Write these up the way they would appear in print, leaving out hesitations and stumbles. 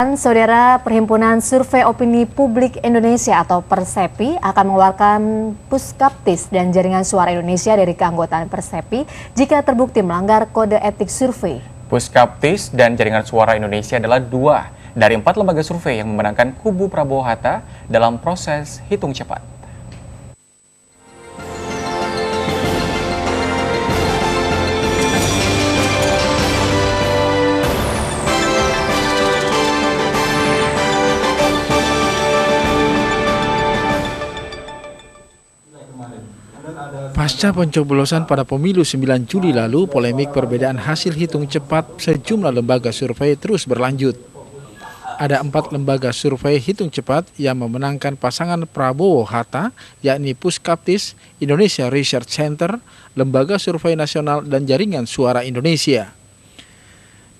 Saudara, Perhimpunan Survei Opini Publik Indonesia atau Persepi akan mengeluarkan Puskaptis dan Jaringan Suara Indonesia dari keanggotaan Persepi jika terbukti melanggar kode etik survei. Puskaptis dan Jaringan Suara Indonesia adalah 2 dari 4 lembaga survei yang memenangkan kubu Prabowo Hatta dalam proses hitung cepat. Pasca pencoblosan pada pemilu 9 Juli lalu, polemik perbedaan hasil hitung cepat sejumlah lembaga survei terus berlanjut. Ada 4 lembaga survei hitung cepat yang memenangkan pasangan Prabowo Hatta, yakni Puskaptis, Indonesia Research Center, Lembaga Survei Nasional, dan Jaringan Suara Indonesia.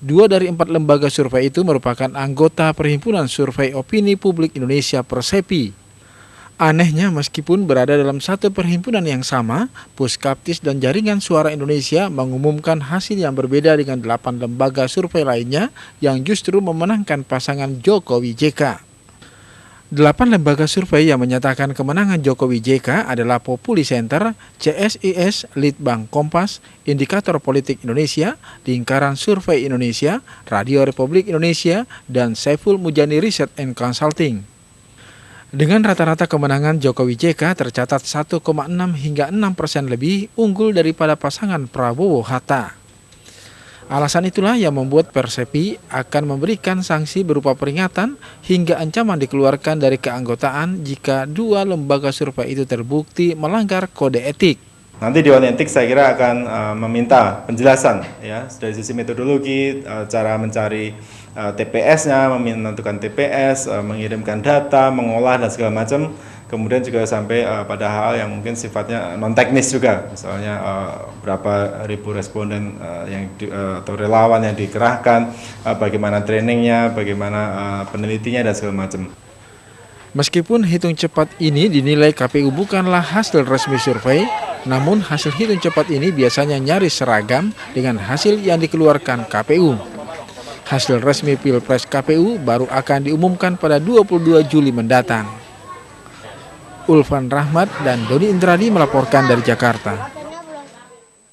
2 dari 4 lembaga survei itu merupakan anggota Perhimpunan Survei Opini Publik Indonesia Persepi. Anehnya, meskipun berada dalam satu perhimpunan yang sama, Puskaptis dan Jaringan Suara Indonesia mengumumkan hasil yang berbeda dengan 8 lembaga survei lainnya yang justru memenangkan pasangan Jokowi JK. 8 lembaga survei yang menyatakan kemenangan Jokowi JK adalah Populi Center, CSIS, Litbang Kompas, Indikator Politik Indonesia, Lingkaran Survei Indonesia, Radio Republik Indonesia, dan Saiful Mujani Research and Consulting. Dengan rata-rata kemenangan Jokowi JK tercatat 1,6 hingga 6% lebih unggul daripada pasangan Prabowo Hatta. Alasan itulah yang membuat Persepi akan memberikan sanksi berupa peringatan hingga ancaman dikeluarkan dari keanggotaan jika 2 lembaga survei itu terbukti melanggar kode etik. Nanti Dewan Etik saya kira akan meminta penjelasan ya dari sisi metodologi, cara mencari TPS-nya, menentukan TPS, mengirimkan data, mengolah dan segala macam. Kemudian juga sampai pada hal yang mungkin sifatnya non teknis juga, misalnya berapa ribu responden atau relawan yang dikerahkan, bagaimana trainingnya, bagaimana penelitinya dan segala macam. Meskipun hitung cepat ini dinilai KPU bukanlah hasil resmi survei, namun hasil hitung cepat ini biasanya nyaris seragam dengan hasil yang dikeluarkan KPU. Hasil resmi Pilpres KPU baru akan diumumkan pada 22 Juli mendatang. Ulfan Rahmat dan Doni Indradi melaporkan dari Jakarta.